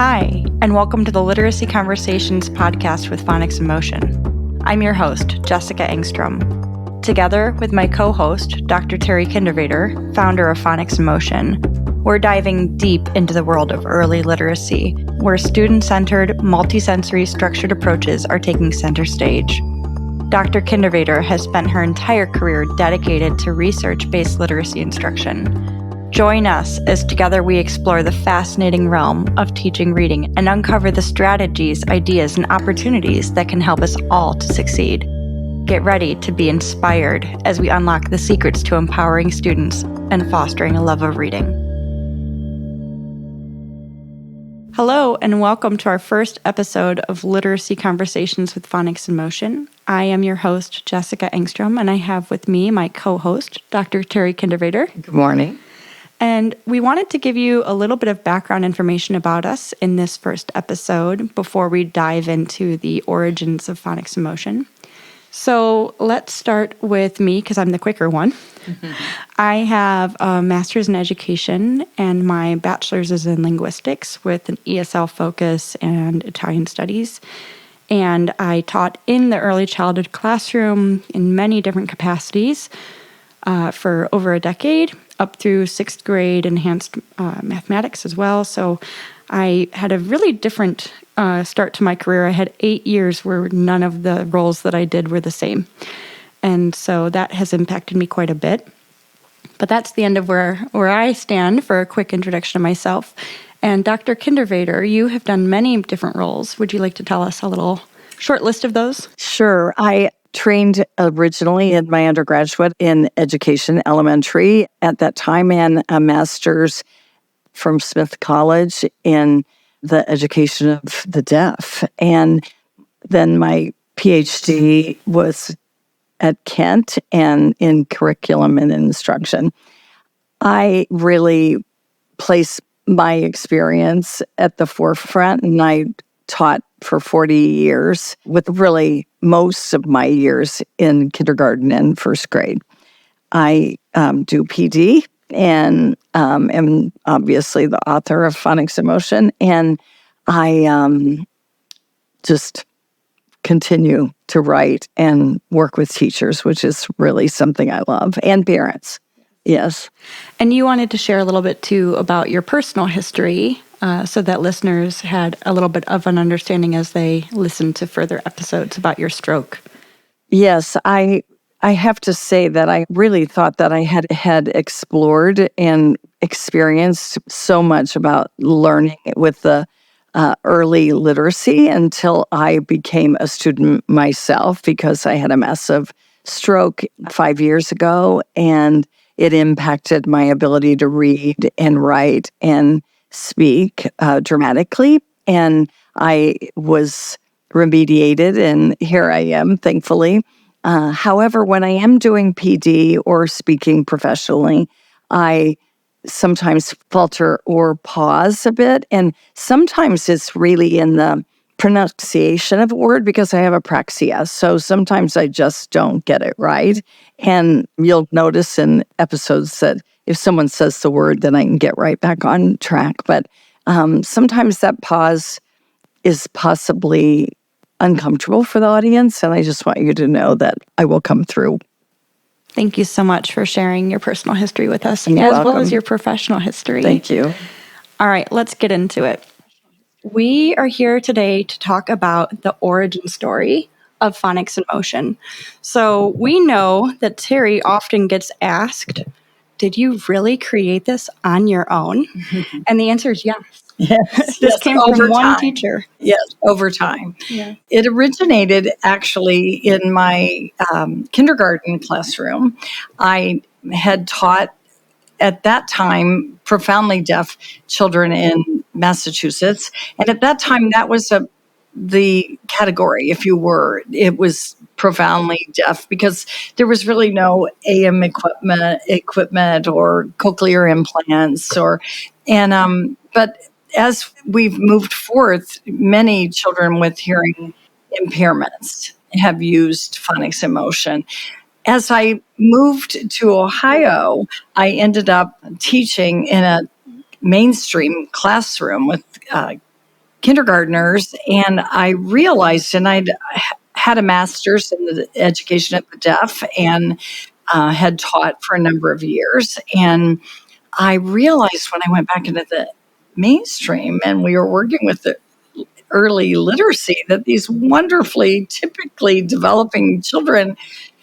Hi, and welcome to the Literacy Conversations podcast with Phonics in Motion. I'm your host, Jessica Engstrom. Together with my co-host, Dr. Terry Kindervater, founder of Phonics in Motion, we're diving deep into the world of early literacy, where student-centered, multisensory structured approaches are taking center stage. Dr. Kindervater has spent her entire career dedicated to research-based literacy instruction. Join us as together we explore the fascinating realm of teaching reading and uncover the strategies, ideas, and opportunities that can help us all to succeed. Get ready to be inspired as we unlock the secrets to empowering students and fostering a love of reading. Hello, and welcome to our first episode of Literacy Conversations with Phonics in Motion. I am your host, Jessica Engstrom, and I have with me my co-host, Dr. Terry Kindervater. Good morning. And we wanted to give you a little bit of background information about us in this first episode before we dive into the origins of phonics in motion. So let's start with me, because I'm the quicker one. I have a master's in education, and my bachelor's is in linguistics with an ESL focus and Italian studies. And I taught in the early childhood classroom in many different capacities for over a decade, up through sixth grade enhanced mathematics as well. So I had a really different start to my career. I had 8 years where none of the roles that I did were the same. And so that has impacted me quite a bit. But that's the end of where I stand for a quick introduction of myself. And Dr. Kindervater, you have done many different roles. Would you like to tell us a little short list of those? Sure. I trained originally in my undergraduate in education, elementary at that time, and a master's from Smith College in the education of the deaf. And then my PhD was at Kent and in curriculum and instruction. I really place my experience at the forefront, and I taught for 40 years, with really most of my years in kindergarten and first grade. I do PD and am obviously the author of Phonics in Motion, and I just continue to write and work with teachers, which is really something I love, and parents. Yes. And you wanted to share a little bit, too, about your personal history so that listeners had a little bit of an understanding as they listened to further episodes about your stroke. Yes, I have to say that I really thought that I had explored and experienced so much about learning with the early literacy until I became a student myself, because I had a massive stroke 5 years ago, and it impacted my ability to read and write and speak dramatically. And I was remediated, and here I am, thankfully. However, when I am doing PD or speaking professionally, I sometimes falter or pause a bit. And sometimes it's really in the pronunciation of a word, because I have apraxia. So sometimes I just don't get it right. And you'll notice in episodes that if someone says the word, then I can get right back on track. But sometimes that pause is possibly uncomfortable for the audience. And I just want you to know that I will come through. Thank you so much for sharing your personal history with us, You're as welcome. well as your professional history. Thank you. All right, let's get into it. We are here today to talk about the origin story of phonics in motion. So we know that Terry often gets asked, did you really create this on your own? And the answer is yes. Yes, This came from one teacher. Yes, over time. Yeah. It originated actually in my kindergarten classroom. I had taught at that time profoundly deaf children in Massachusetts. And at that time, that was the category, if you were. It was profoundly deaf, because there was really no AM equipment or cochlear implants, but as we've moved forth, many children with hearing impairments have used phonics in motion. As I moved to Ohio, I ended up teaching in a mainstream classroom with kindergartners, and I realized, and I'd had a master's in the education of the deaf and had taught for a number of years. And I realized when I went back into the mainstream and we were working with the early literacy that these wonderfully, typically developing children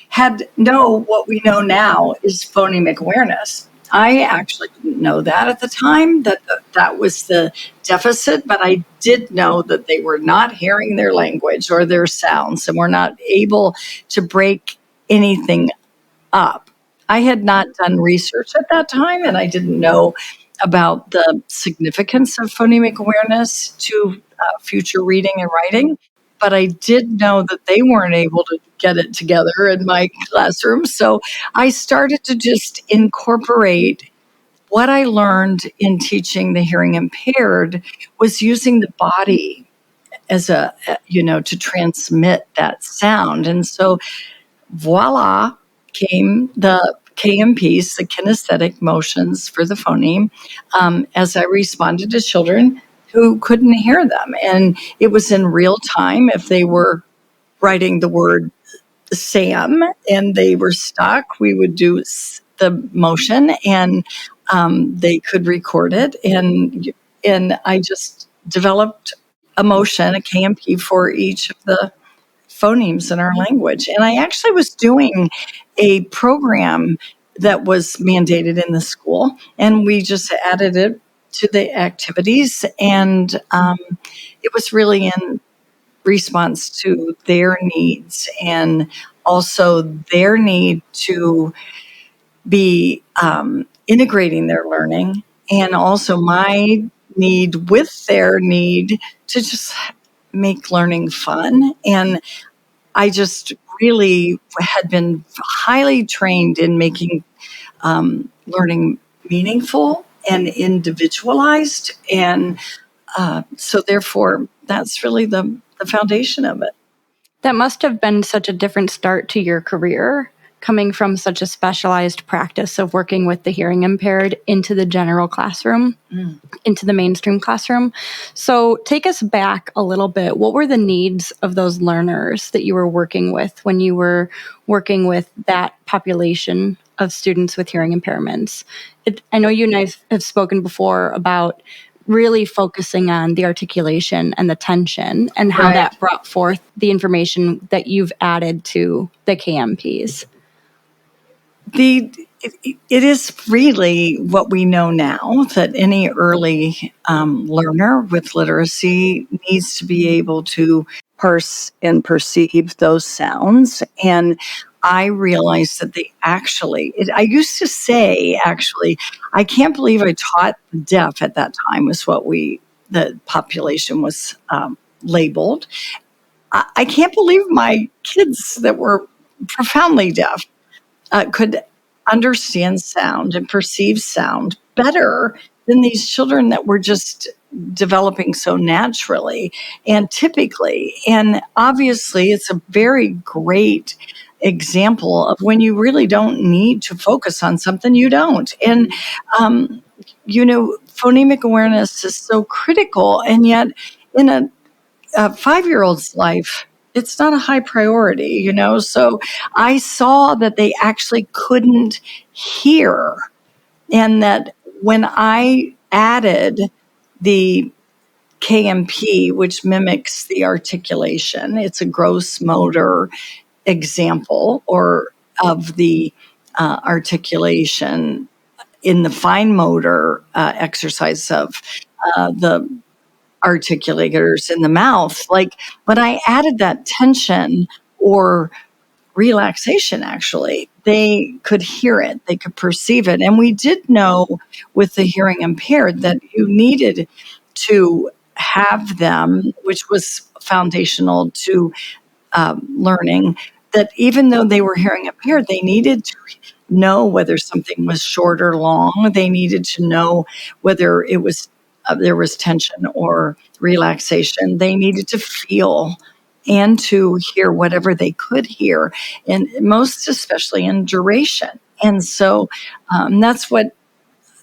had what we know now is phonemic awareness. I actually didn't know that at the time, that was the deficit, but I did know that they were not hearing their language or their sounds and were not able to break anything up. I had not done research at that time, and I didn't know about the significance of phonemic awareness to future reading and writing. But I did know that they weren't able to get it together in my classroom. So I started to just incorporate what I learned in teaching the hearing impaired was using the body as to transmit that sound. And so voila, came the KMPs, the kinesthetic motions for the phoneme, as I responded to children who couldn't hear them. And it was in real time. If they were writing the word Sam and they were stuck, we would do the motion and they could record it. And I just developed a motion, a KMP for each of the phonemes in our language. And I actually was doing a program that was mandated in the school, and we just added it to the activities. And it was really in response to their needs and also their need to be integrating their learning, and also my need with their need to just make learning fun. And I just really had been highly trained in making learning meaningful and individualized. And so therefore, that's really the foundation of it. That must have been such a different start to your career, coming from such a specialized practice of working with the hearing impaired into the general classroom, into the mainstream classroom. So take us back a little bit. What were the needs of those learners that you were working with when you were working with that population of students with hearing impairments? I know you and I have spoken before about really focusing on the articulation and the tension and how that brought forth the information that you've added to the KMPs. It is really what we know now, that any early learner with literacy needs to be able to parse and perceive those sounds. And I realized that I used to say, I can't believe I taught the deaf at that time, was what the population was labeled. I can't believe my kids that were profoundly deaf could understand sound and perceive sound better than these children that were just developing so naturally and typically. And obviously, it's a very great example of when you really don't need to focus on something, you don't. And, phonemic awareness is so critical. And yet, in a 5-year-old's life, it's not a high priority, So I saw that they actually couldn't hear, and that when I added the KMP, which mimics the articulation, it's a gross motor example or of the articulation in the fine motor exercise of the articulators in the mouth. When I added that tension or relaxation, actually, they could hear it, they could perceive it. And we did know with the hearing impaired that you needed to have them, which was foundational to learning, that even though they were hearing impaired, they needed to know whether something was short or long. They needed to know whether it was there was tension or relaxation. They needed to feel and to hear whatever they could hear, and most especially in duration. And so that's what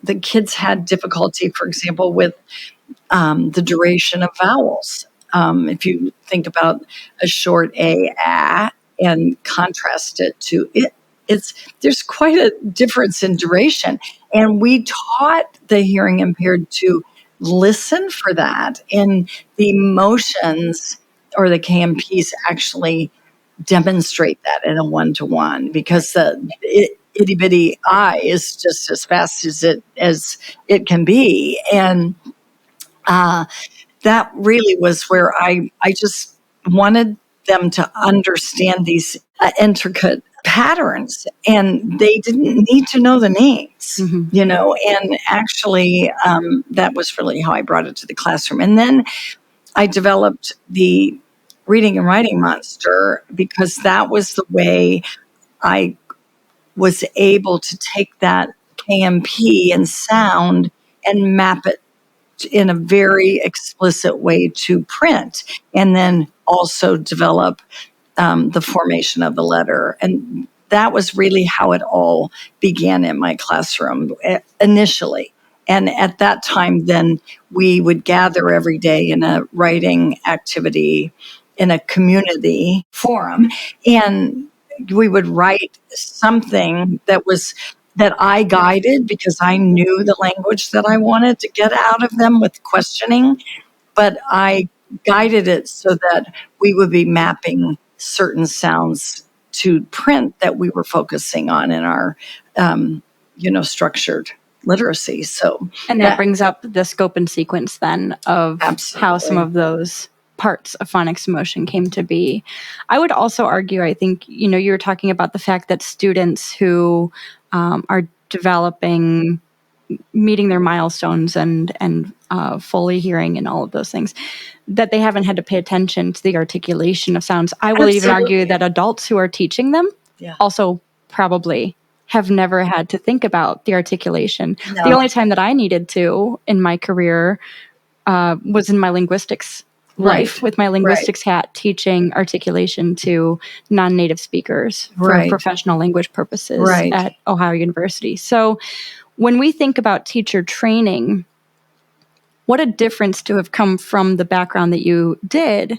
the kids had difficulty, for example, with the duration of vowels. If you think about a short a, and contrast it to it, there's quite a difference in duration. And we taught the hearing impaired to listen for that. And the motions, or the KMPs, actually demonstrate that in a one-to-one, because the itty bitty eye is just as fast as it can be. And that really was where I just wanted them to understand these intricate patterns, and they didn't need to know the names, and actually that was really how I brought it to the classroom. And then I developed the reading and writing monster, because that was the way I was able to take that KMP and sound and map it in a very explicit way to print, and then also develop the formation of the letter. And that was really how it all began in my classroom initially. And at that time, then we would gather every day in a writing activity in a community forum, and we would write something that I guided, because I knew the language that I wanted to get out of them with questioning, but I guided it so that we would be mapping certain sounds to print that we were focusing on in our, structured literacy. So, and that brings up the scope and sequence then of absolutely. How some of those parts of phonics motion came to be. I would also argue, I think, you were talking about the fact that students who are developing, meeting their milestones and fully hearing and all of those things, that they haven't had to pay attention to the articulation of sounds. I will even argue that adults who are teaching them also probably have never had to think about the articulation. No. The only time that I needed to in my career was in my linguistics life, with my linguistics hat, teaching articulation to non-native speakers for professional language purposes at Ohio University. So when we think about teacher training, what a difference to have come from the background that you did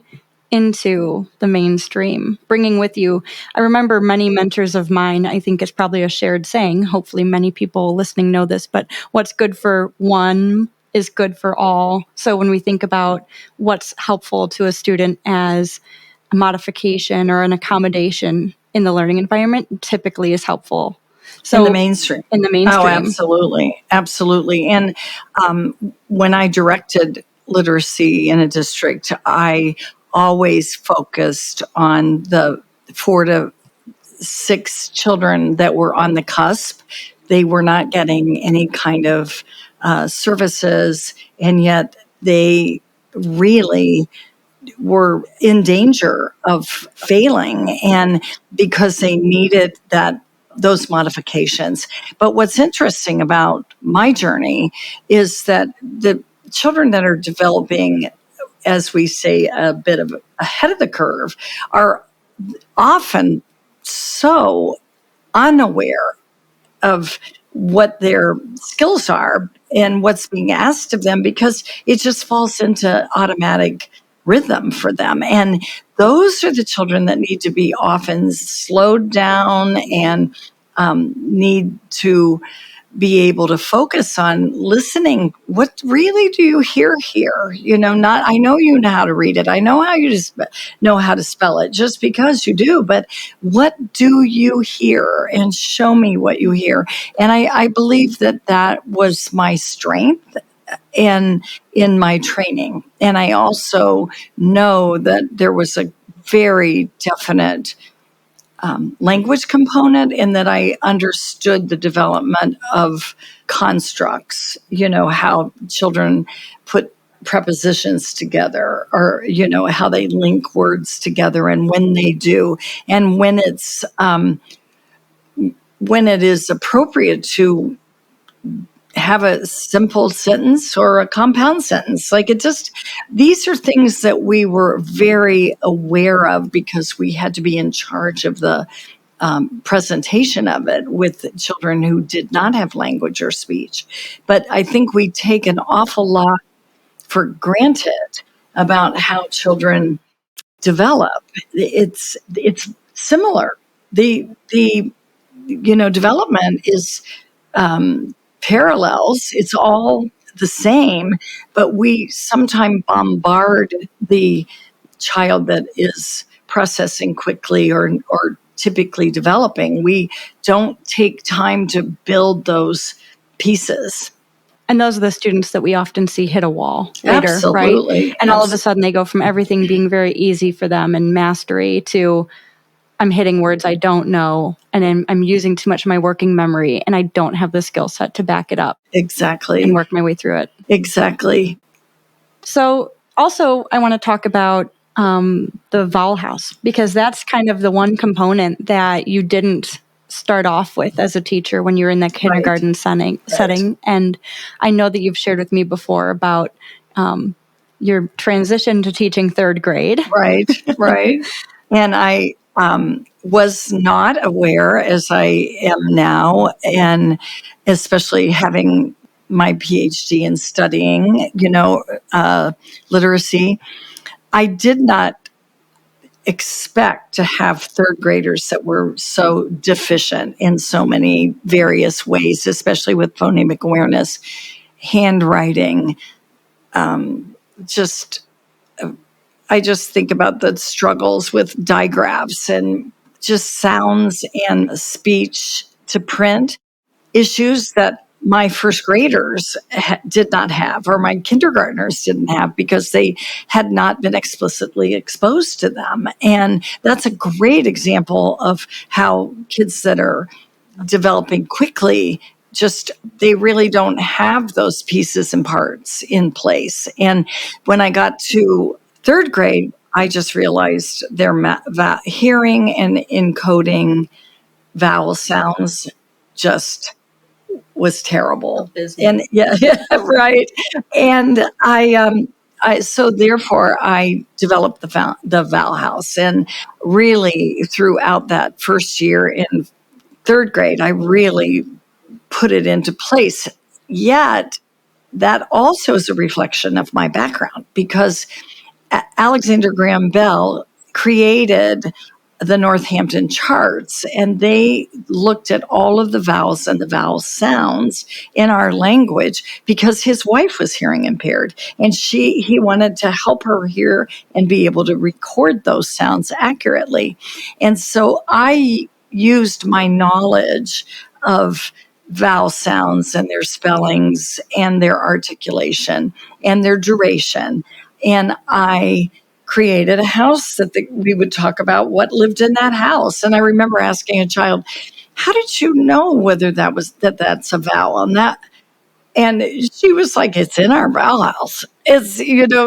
into the mainstream, bringing with you. I remember many mentors of mine, I think it's probably a shared saying, hopefully many people listening know this, but what's good for one is good for all. So when we think about what's helpful to a student as a modification or an accommodation in the learning environment, typically is helpful. So in the mainstream. Oh, absolutely. Absolutely. And when I directed literacy in a district, I always focused on the 4 to 6 children that were on the cusp. They were not getting any kind of services, and yet they really were in danger of failing, and because they needed those modifications. But what's interesting about my journey is that the children that are developing, as we say, a bit of ahead of the curve, are often so unaware of what their skills are and what's being asked of them, because it just falls into automatic rhythm for them. And those are the children that need to be often slowed down and need to be able to focus on listening. What really do you hear here? I know you know how to read it. I know how you just know how to spell it, just because you do. But what do you hear? And show me what you hear. And I believe that was my strength in my training. And I also know that there was a very definite language component, in that I understood the development of constructs, how children put prepositions together, or, how they link words together, and when they do, and when it is appropriate to have a simple sentence or a compound sentence. These are things that we were very aware of, because we had to be in charge of the presentation of it with children who did not have language or speech. But I think we take an awful lot for granted about how children develop. It's similar. The development is parallels. It's all the same, but we sometimes bombard the child that is processing quickly or typically developing. We don't take time to build those pieces. And those are the students that we often see hit a wall later, Absolutely. right? And all of a sudden they go from everything being very easy for them and mastery to I'm hitting words I don't know, and I'm using too much of my working memory, and I don't have the skill set to back it up. Exactly. And work my way through it. Exactly. So also I want to talk about the vowel house, because that's kind of the one component that you didn't start off with as a teacher when you were in that kindergarten setting. And I know that you've shared with me before about your transition to teaching third grade. Right. And I was not aware, as I am now, and especially having my PhD in studying, literacy, I did not expect to have third graders that were so deficient in so many various ways, especially with phonemic awareness, handwriting, I just think about the struggles with digraphs and just sounds and speech to print issues that my first graders did not have, or my kindergartners didn't have, because they had not been explicitly exposed to them. And that's a great example of how kids that are developing quickly, they really don't have those pieces and parts in place. And when I got to third grade, I just realized their hearing and encoding vowel sounds just was terrible. And yeah, right. And so therefore I developed the vowel house, and really throughout that first year in third grade, I really put it into place. Yet that also is a reflection of my background, because Alexander Graham Bell created the Northampton charts, and they looked at all of the vowels and the vowel sounds in our language because his wife was hearing impaired, and he wanted to help her hear and be able to record those sounds accurately. And so I used my knowledge of vowel sounds and their spellings and their articulation and their duration, and I created a house that we would talk about what lived in that house. And I remember asking a child, "How did you know whether that's a vowel?" And she was like, "It's in our vowel house."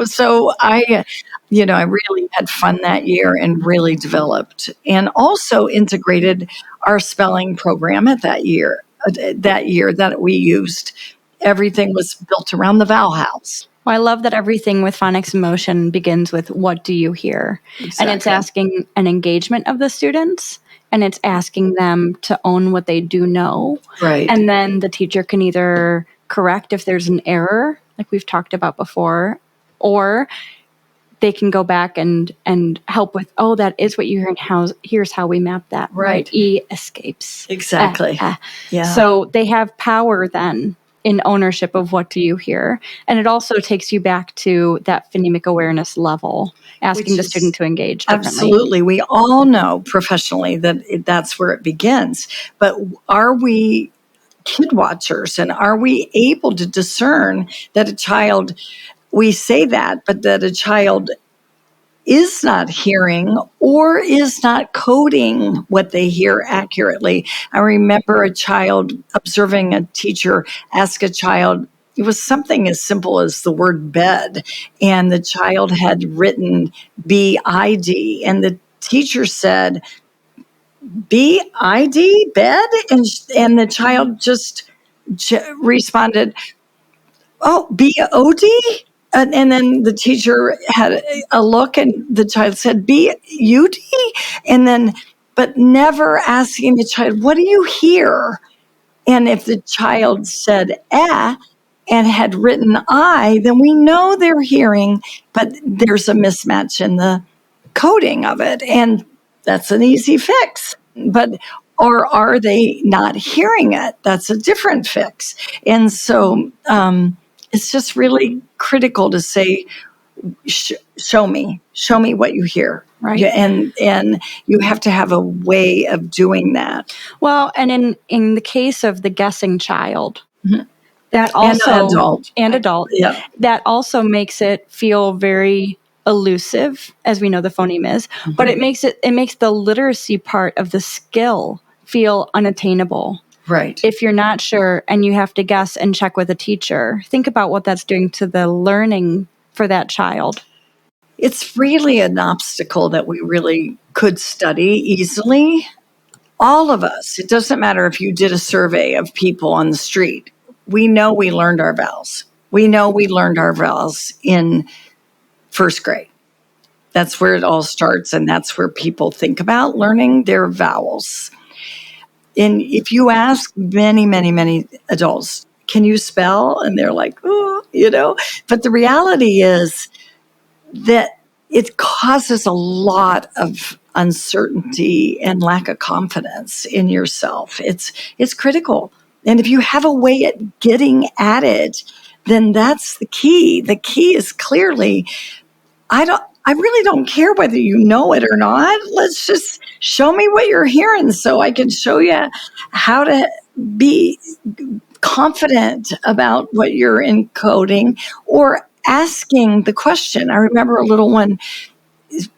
So I really had fun that year and really developed and also integrated our spelling program at that year that we used. Everything was built around the vowel house. Well, I love that everything with phonics in motion begins with what do you hear? Exactly. And it's asking an engagement of the students, and it's asking them to own what they do know. Right. And then the teacher can either correct if there's an error, like we've talked about before, or they can go back and help with, that is what you hear, and here's how we map that. Right. E escapes. Exactly. Yeah. So they have power then in ownership of what do you hear. And it also takes you back to that phonemic awareness level, asking the student to engage differently. Absolutely. We all know professionally that that's where it begins. But are we kid watchers, and are we able to discern that a child, we say that, but that a child is not hearing or is not coding what they hear accurately? I remember a child observing a teacher ask a child, it was something as simple as the word bed, and the child had written BID, and the teacher said, BID, bed? And the child just responded, oh, BOD? And then the teacher had a look, and the child said, BUD? But never asking the child, what do you hear? And if the child said, and had written I, then we know they're hearing, but there's a mismatch in the coding of it. And that's an easy fix. But, or are they not hearing it? That's a different fix. And so it's just really critical to say, show me what you hear. Right. And you have to have a way of doing that. Well, and in the case of the guessing child, that And also adult. Yeah. that also makes it feel very elusive, as we know the phoneme is, but it makes the literacy part of the skill feel unattainable. Right. If you're not sure and you have to guess and check with a teacher, think about what that's doing to the learning for that child. It's really an obstacle that we really could study easily. All of us, it doesn't matter if you did a survey of people on the street. We know we learned our vowels. We know we learned our vowels in first grade. That's where it all starts, and that's where people think about learning their vowels. And if you ask many, many, many adults, can you spell? And they're like, oh, But the reality is that it causes a lot of uncertainty and lack of confidence in yourself. It's critical. And if you have a way at getting at it, then that's the key. The key is clearly, I really don't care whether you know it or not. Let's just show me what you're hearing so I can show you how to be confident about what you're encoding or asking the question. I remember a little one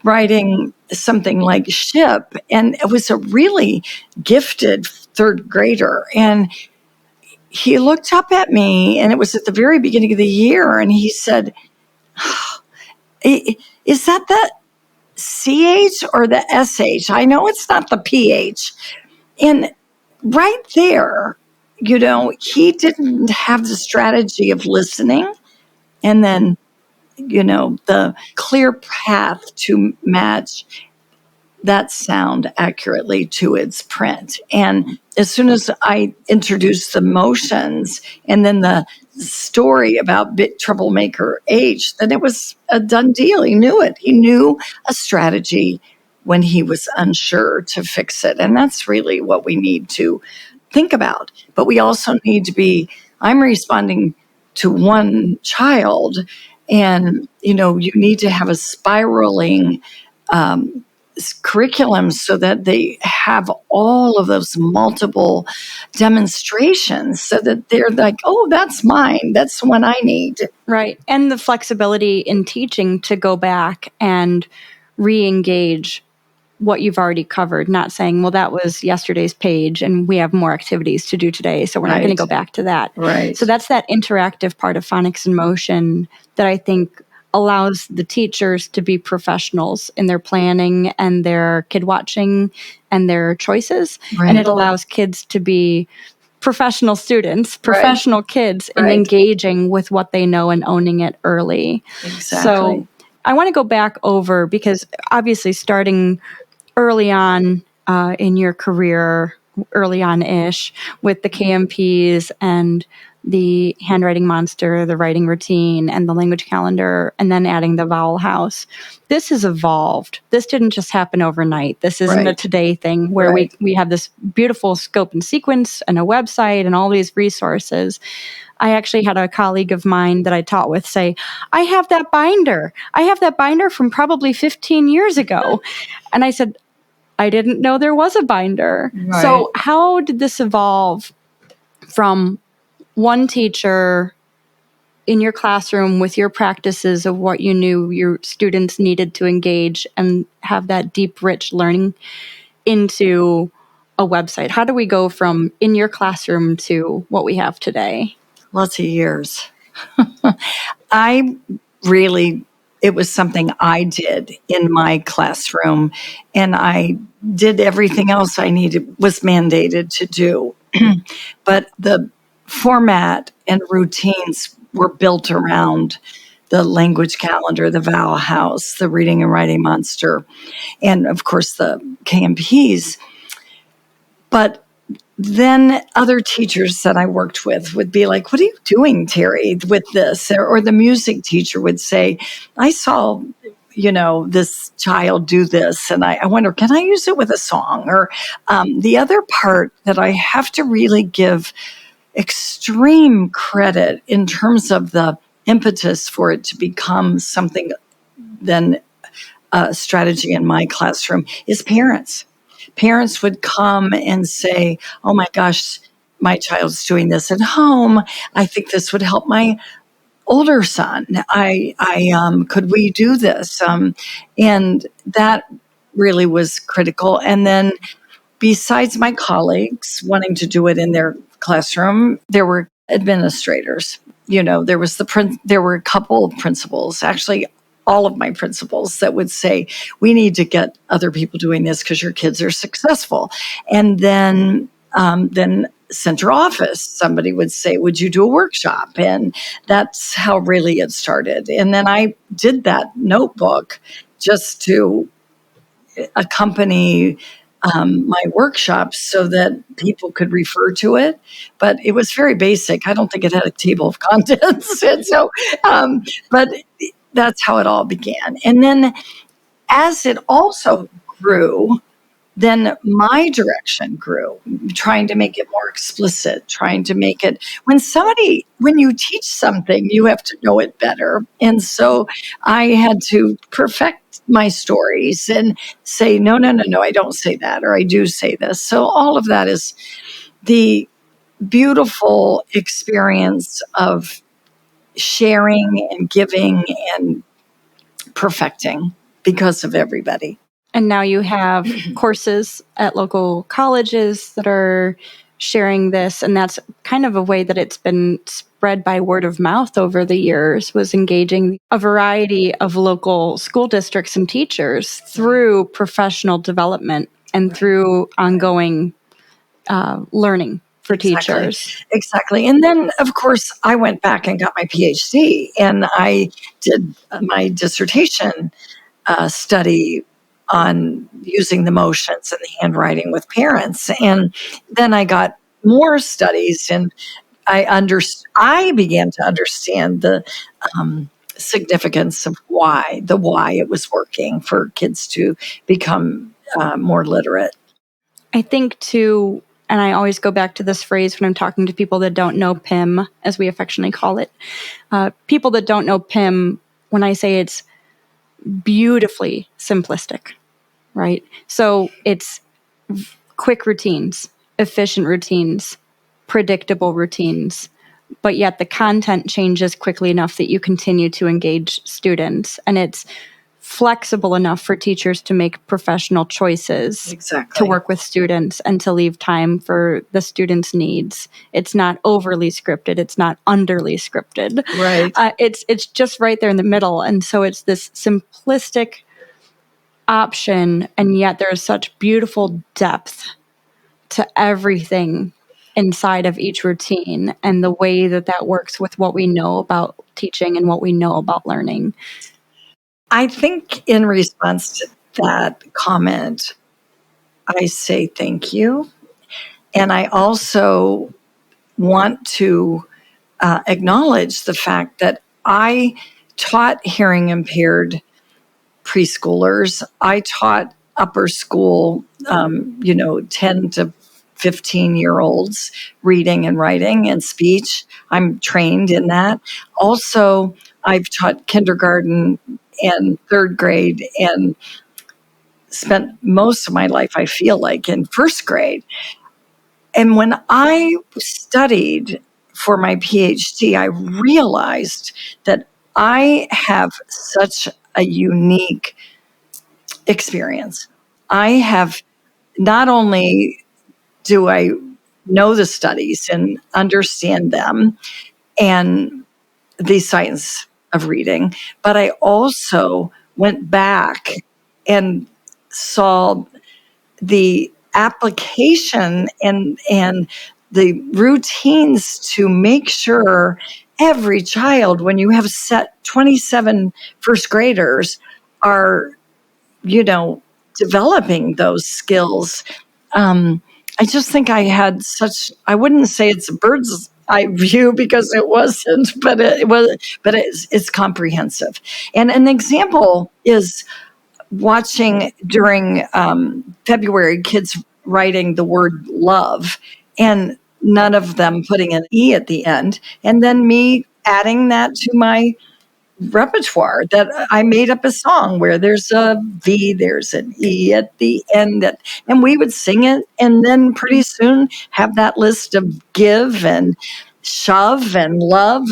writing something like ship, and it was a really gifted third grader. And he looked up at me, and it was at the very beginning of the year, and he said, is that the CH or the SH? I know it's not the PH. And right there, he didn't have the strategy of listening and then, the clear path to match that sound accurately to its print. And as soon as I introduced the motions and then the story about Big Troublemaker H, then it was a done deal. He knew it. He knew a strategy when he was unsure to fix it. And that's really what we need to think about. But we also need to I'm responding to one child, and, you need to have a spiraling curriculum so that they have all of those multiple demonstrations so that they're like, oh, that's mine. That's the one I need. Right. And the flexibility in teaching to go back and re-engage what you've already covered, not saying, well, that was yesterday's page and we have more activities to do today, so we're not going to go back to that. Right. So that's that interactive part of phonics in motion that I think allows the teachers to be professionals in their planning and their kid watching and their choices. Right. And it allows kids to be professional students, professional kids in engaging with what they know and owning it early. Exactly. So I want to go back over, because obviously starting early on in your career, early on-ish, with the KMPs and the handwriting monster, the writing routine, and the language calendar, and then adding the vowel house. This has evolved. This didn't just happen overnight. This isn't a today thing where we have this beautiful scope and sequence and a website and all these resources. I actually had a colleague of mine that I taught with say, I have that binder. I have that binder from probably 15 years ago. And I said, I didn't know there was a binder. Right. So how did this evolve from one teacher in your classroom with your practices of what you knew your students needed to engage and have that deep, rich learning into a website? How do we go from in your classroom to what we have today? Lots of years. It was something I did in my classroom, and I did everything else was mandated to do. But the format and routines were built around the language calendar, the vowel house, the reading and writing monster, and of course the KMPs. But then other teachers that I worked with would be like, "What are you doing, Terry, with this?" Or the music teacher would say, "I saw, this child do this, and I wonder, can I use it with a song?" Or the other part that I have to really give extreme credit in terms of the impetus for it to become something then a strategy in my classroom is parents. Parents would come and say, "Oh my gosh, my child's doing this at home. I think this would help my older son. Could we do this?" And that really was critical. And then, besides my colleagues wanting to do it in their classroom, there were administrators. There were a couple of principals, actually all of my principals, that would say, "We need to get other people doing this because your kids are successful." And then center office, somebody would say, "Would you do a workshop?" And that's how really it started. And then I did that notebook just to accompany my workshops so that people could refer to it. But it was very basic. I don't think it had a table of contents. And so, but that's how it all began. And then as it also grew, then my direction grew, trying to make it more explicit, trying to make it, when you teach something, you have to know it better. And so I had to perfect my stories and say, no, I don't say that, or I do say this. So all of that is the beautiful experience of sharing and giving and perfecting because of everybody. And now you have courses at local colleges that are sharing this. And that's kind of a way that it's been spread by word of mouth over the years, was engaging a variety of local school districts and teachers through professional development and through ongoing learning for teachers. Exactly. And then, of course, I went back and got my PhD, and I did my dissertation study on using the motions and the handwriting with parents. And then I got more studies, and I began to understand the significance of why it was working for kids to become more literate. I think too, and I always go back to this phrase when I'm talking to people that don't know PIM, as we affectionately call it. People that don't know PIM, when I say it's beautifully simplistic, right? So it's quick routines, efficient routines, predictable routines, but yet the content changes quickly enough that you continue to engage students. And it's flexible enough for teachers to make professional choices to work with students and to leave time for the students' needs. It's not overly scripted. It's not underly scripted. Right. It's just right there in the middle. And so it's this simplistic option, and yet there's such beautiful depth to everything inside of each routine and the way that works with what we know about teaching and what we know about learning. I think in response to that comment, I say thank you. And I also want to acknowledge the fact that I taught hearing impaired preschoolers. I taught upper school, 10 to 15-year-olds reading and writing and speech. I'm trained in that. Also, I've taught kindergarten and third grade, and spent most of my life, I feel like, in first grade. And when I studied for my PhD, I realized that I have such a unique experience. I have, not only do I know the studies and understand them and the science of reading, but I also went back and saw the application and the routines to make sure every child, when you have set 27 first graders, are, developing those skills. I just think I had I wouldn't say it's a bird's eye view because it wasn't, but it's comprehensive. And an example is watching during February, kids writing the word love and none of them putting an E at the end. And then me adding that to my repertoire, that I made up a song where there's a V, there's an E at the end, and we would sing it, and then pretty soon have that list of give and shove and love,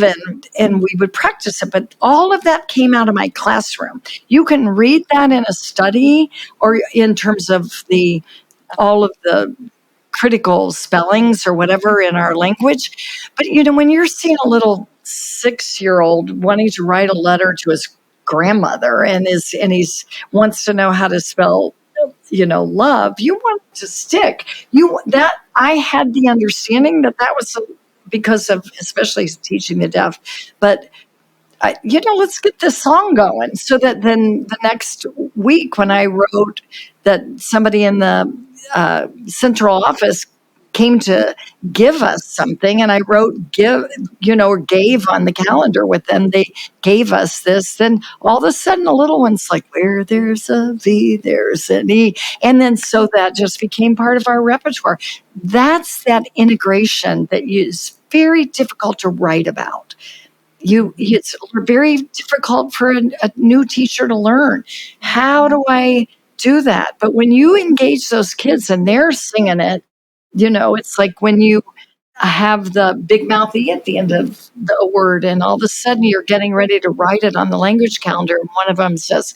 and we would practice it. But all of that came out of my classroom. You can read that in a study or in terms of all of the critical spellings or whatever in our language. But, when you're seeing a little 6-year-old wanting to write a letter to his grandmother and he's wants to know how to spell, love, you want to stick. I had the understanding that was because of especially teaching the deaf, but let's get this song going. So that then the next week when I wrote that somebody in the central office came to give us something, and I wrote give, or gave on the calendar with them. They gave us this. Then all of a sudden, a little one's like, where there's a V, there's an E. And then so that just became part of our repertoire. That's that integration that is very difficult to write about. It's very difficult for a new teacher to learn. How do I do that? But when you engage those kids and they're singing it, it's like when you have the big mouth E at the end of the word, and all of a sudden you're getting ready to write it on the language calendar, and one of them says,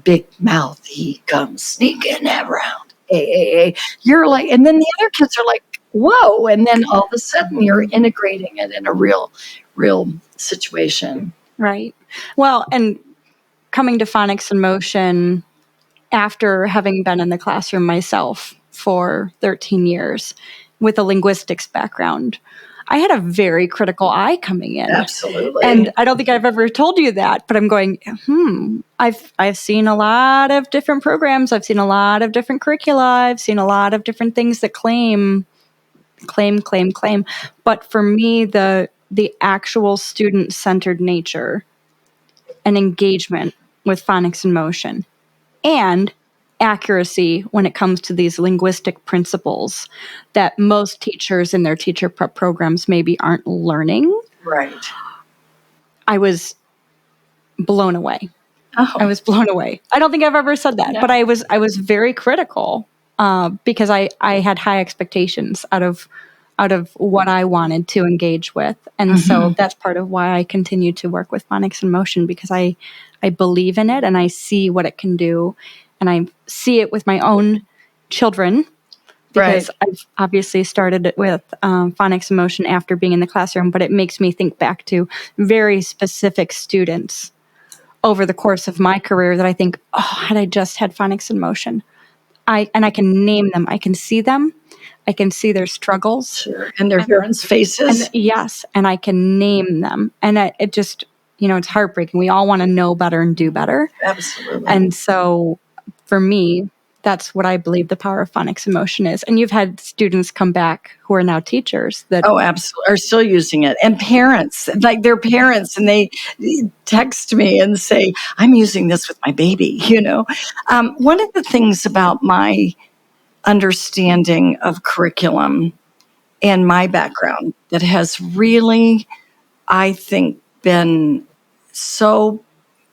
big mouth E comes sneaking around. You're like, and then the other kids are like, whoa. And then all of a sudden you're integrating it in a real situation. Right. Well, and coming to phonics in motion after having been in the classroom myself for 13 years with a linguistics background, I had a very critical eye coming in. Absolutely. And I don't think I've ever told you that, but I'm going, I've seen a lot of different programs. I've seen a lot of different curricula. I've seen a lot of different things that claim. But for me, the actual student-centered nature and engagement with phonics in motion and accuracy when it comes to these linguistic principles that most teachers in their teacher prep programs maybe aren't learning. Right. I was blown away. Oh. I was blown away. I don't think I've ever said that, but I was very critical because I had high expectations out of what I wanted to engage with. And so that's part of why I continue to work with phonics in motion, because I believe in it and I see what it can do. And I see it with my own children, because I've obviously started it with phonics in motion after being in the classroom, but it makes me think back to very specific students over the course of my career that I think, had I just had phonics in motion, I can name them. I can see them. I can see their struggles. And their parents' faces. And I can name them. And it just, it's heartbreaking. We all want to know better and do better. Absolutely. And so for me, that's what I believe the power of phonics in motion is. And you've had students come back who are now teachers that absolutely are still using it, and parents, like their parents, and they text me and say, "I'm using this with my baby." One of the things about my understanding of curriculum and my background that has really, I think, been so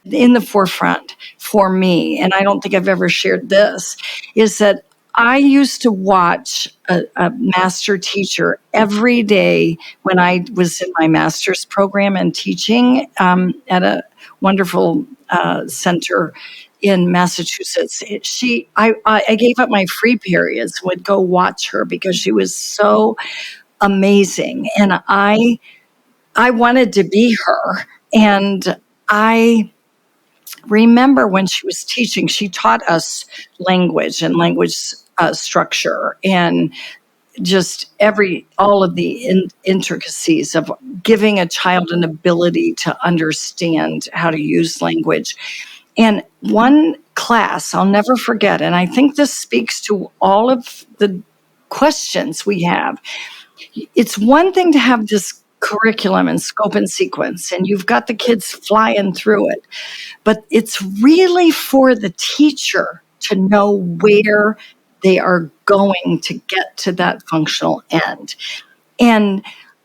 in the forefront for me, and I don't think I've ever shared this, is that I used to watch a master teacher every day when I was in my master's program and teaching at a wonderful center in Massachusetts. I gave up my free periods, would go watch her because she was so amazing, and I wanted to be her. And I remember when she was teaching, she taught us language and language structure and just all of the intricacies of giving a child an ability to understand how to use language. And one class I'll never forget, and I think this speaks to all of the questions we have. It's one thing to have this curriculum and scope and sequence, and you've got the kids flying through it, but it's really for the teacher to know where they are going to get to that functional end. And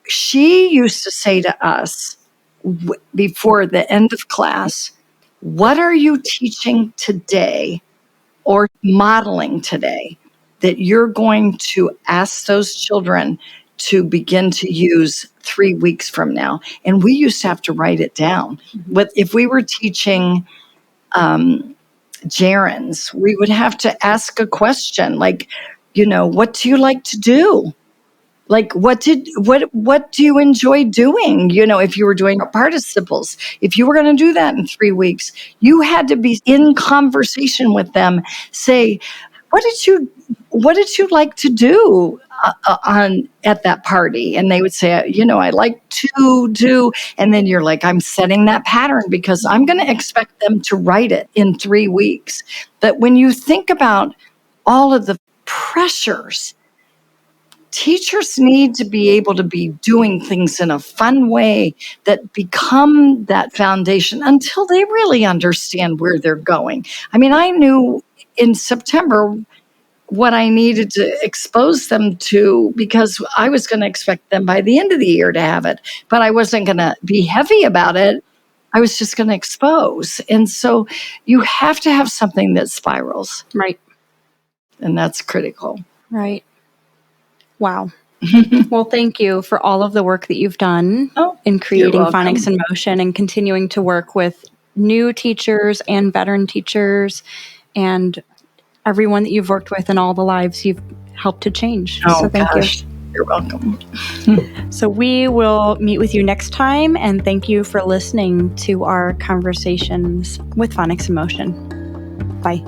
she used to say to us before the end of class, what are you teaching today or modeling today that you're going to ask those children to begin to use 3 weeks from now? And we used to have to write it down. But if we were teaching gerunds, we would have to ask a question like, what do you like to do? Like, what do you enjoy doing? If you were doing participles, if you were going to do that in 3 weeks, you had to be in conversation with them. Say, what did you like to do at that party? And they would say, I like to do. And then you're like, I'm setting that pattern because I'm going to expect them to write it in 3 weeks. But when you think about all of the pressures, teachers need to be able to be doing things in a fun way that become that foundation until they really understand where they're going. I mean, I knew in September what I needed to expose them to because I was going to expect them by the end of the year to have it, but I wasn't going to be heavy about it. I was just going to expose. And so you have to have something that spirals. Right. And that's critical. Right. Wow. Well, thank you for all of the work that you've done in creating Phonics in Motion and continuing to work with new teachers and veteran teachers and everyone that you've worked with and all the lives you've helped to change. So thank you. You're welcome. So we will meet with you next time, and thank you for listening to our conversations with Phonics in Motion. Bye.